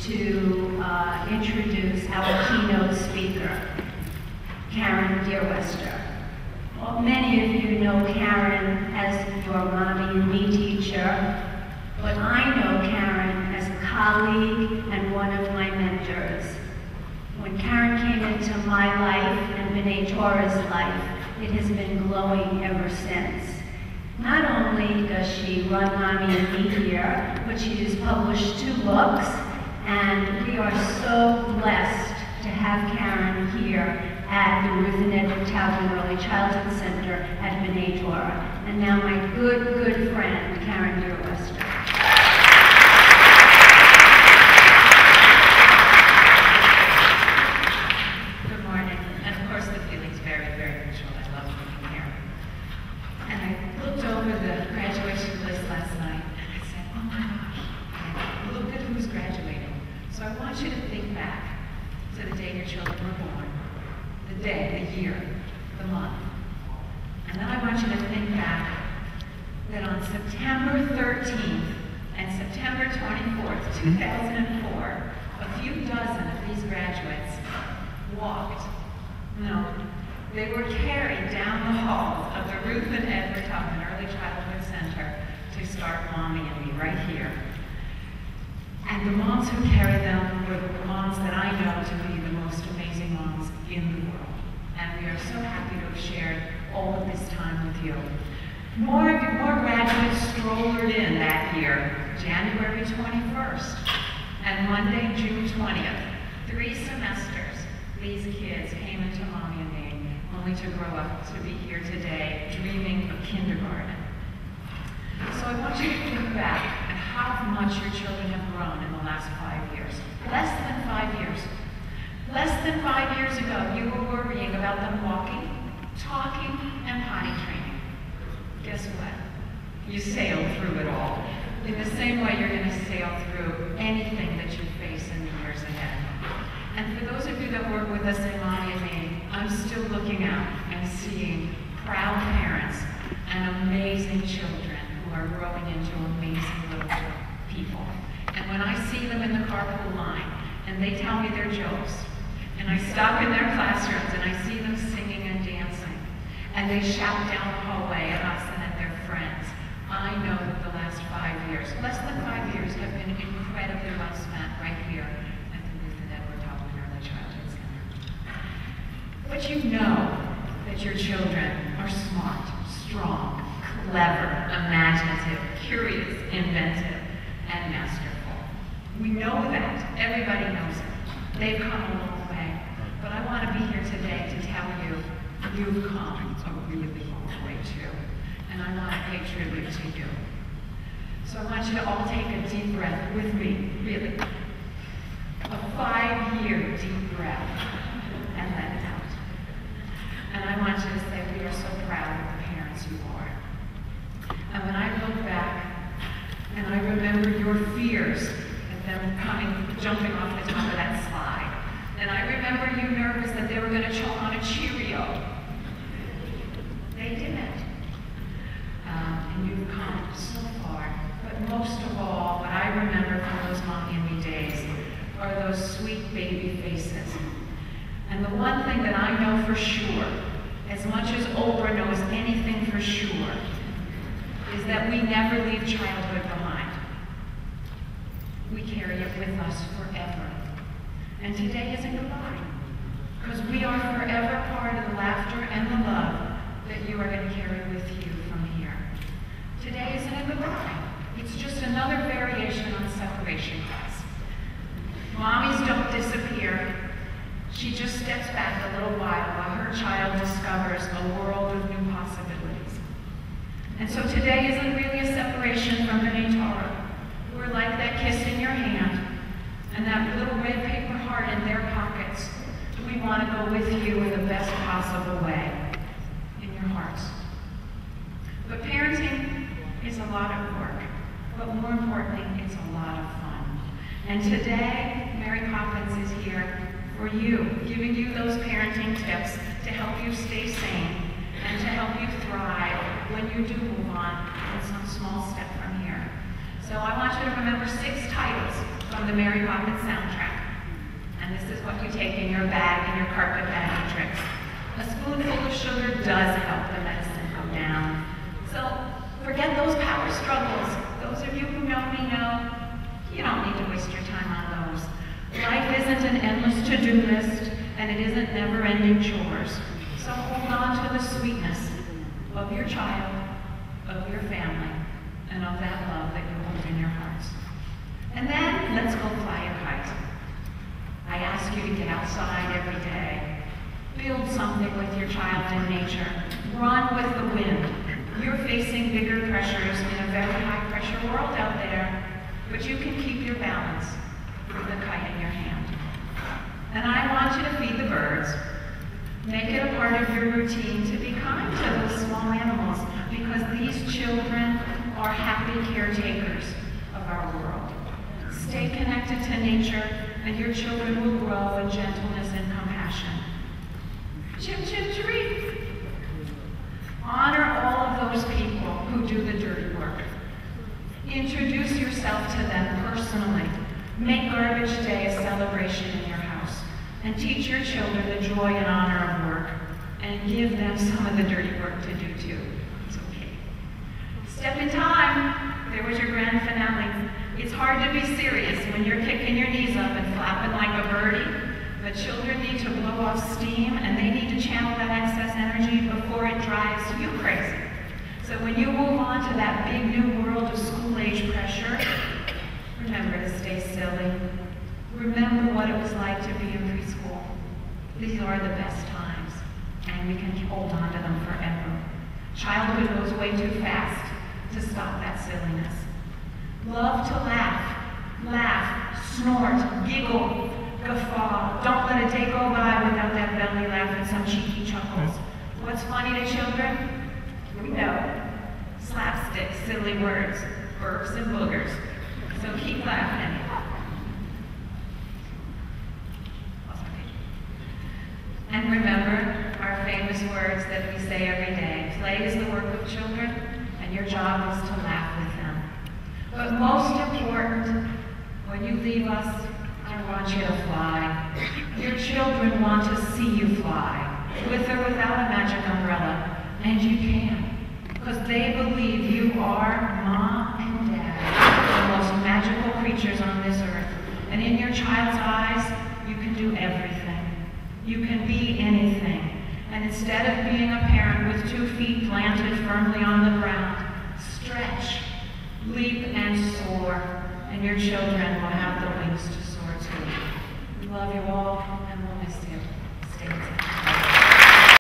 to introduce our keynote speaker, Karen Deerwester. Well, many of you know Karen as your mommy and me teacher, but I know Karen as a colleague and one of my mentors. When Karen came into my life and Bnai Torah's life, it has been glowing ever since. Not only does she run Mommy and Me here, but she has published 2 books, and we are so blessed to have Karen here at the Ruth and Edward Taubman Early Childhood Center at Bnai Torah. And now my good friend, Karen Deerwester. Good morning. And of course the feeling's very mutual. I love being here. And I looked over the graduation list last night and I said, oh my gosh, look at who's graduating. So I want you to think back to the day your children were born. The day, the year, the month. And then I want you to think back that on September 13th and September 24th, 2004, a few dozen of these graduates walked, no, they were carried down the halls of the Ruth and Edward Taubman Early Childhood Center to start Mommy and Me right here. And the moms who carried them were the moms that I know to be the most amazing moms in the world. And we are so happy to have shared all of this time with you. More graduates strolled in that year, January 21st and Monday, June 20th. 3 semesters, these kids came into Mommy and Me, only to grow up to be here today, dreaming of kindergarten. So I want you to think back at how much your children have grown in the last 5 years. Less than 5 years. Less than 5 years ago, you were worrying about them walking, talking, and potty training. Guess what? You sailed through it all. In the same way you're going to sail through anything that you face in the years ahead. And for those of you that work with us in Mommy and Me, I'm still looking out and seeing proud parents and amazing children who are growing into amazing little people. And when I see them in the carpool line, and they tell me their jokes, and I stop in their classrooms and I see them singing and dancing, and they shout down the hallway at us and at their friends, I know that the last 5 years, less than 5 years, have been incredibly well spent right here at the Ruth and Edward Taubman Early Childhood Center. But you know that your children are smart, strong, clever, imaginative, curious, inventive, and masterful. We know that. Everybody knows it. They've come a long way. But I want to be here today to tell you, you've come a really long way too. And I want to pay tribute to you. So I want you to all take a deep breath with me, really. A 5-year deep breath. And let it out. And I want you to say, we are so proud of the parents you are. And when I look back, and I remember your fears at them jumping off the top of that slide, and I remember you nervous that they were going to choke on a Cheerio. They didn't. And you've come so far. But most of all, what I remember from those Mommy and Me days are those sweet baby faces. And the one thing that I know for sure, as much as Oprah knows anything for sure, is that we never leave childhood behind. We carry it with us forever. And today isn't goodbye, because we are forever part of the laughter and the love that you are going to carry with you from here. Today isn't a goodbye. It's just another variation on separation class. Mommies don't disappear. She just steps back a little while her child discovers a world of new possibilities. And so today isn't really a separation from Bnai Torah. We're like that kiss in your hand and that little red paper heart in their pockets. We want to go with you in the best possible way, in your hearts. But parenting is a lot of work, but more importantly, it's a lot of fun. And today, Mary Poppins is here for you, giving you those parenting tips to help you stay sane and to help you thrive when you do move on in some small step from here. So I want you to remember 6 titles from the Mary Poppins soundtrack. And this is what you take in your bag, in your carpet bag of tricks. A spoonful of sugar does help the medicine go down. So forget those power struggles. Those of you who know me know you don't need to waste your time on those. Life isn't an endless to-do list, and it isn't never-ending chores. So hold on to the sweetness of your child, of your family, and of that love that you hold in your hearts. And then let's go fly a kite. I ask you to get outside every day. Build something with your child in nature. Run with the wind. You're facing bigger pressures in a very high-pressure world out there, but you can keep your balance with the kite in your hand. And I want you to feed the birds. Make it a part of your routine to be kind to those small animals, because these children are happy caretakers of our world. Stay connected to nature, and your children will grow in gentleness and compassion. Chip, chip, chiree. Honor all of those people who do the dirty work. Introduce yourself to them personally. Make Garbage Day a celebration in your house. And teach your children the joy and honor of work. And give them some of the dirty work to do too. It's okay. Step in time. There was your grand finale. It's hard to be serious when you're kicking your knees up and flapping like a birdie. But children need to blow off steam, and they need to channel that excess energy before it drives you crazy. So when you move on to that big new world of school-age pressure, remember to stay silly. Remember what it was like to be in preschool. These are the best times, and we can hold on to them forever. Childhood goes way too fast to stop that silliness. Love to laugh, snort, giggle, guffaw. Don't let a day go by without that belly laugh and some cheeky chuckles. What's funny to children? We know. Slapstick, silly words, burps and boogers. So keep laughing. And remember our famous words that we say every day. Play is the work of children, and your job is to laugh with them. But most important, when you leave us, I want you to fly. Your children want to see you fly, with or without a magic umbrella, and you can, because they believe you are Mom and Dad, the most magical creatures on this earth. And in your child's eyes, you can do everything. You can be anything. And instead of being a parent with 2 feet planted firmly on the ground, stretch, leap, and soar, and your children will have the wings to soar too. We love you all.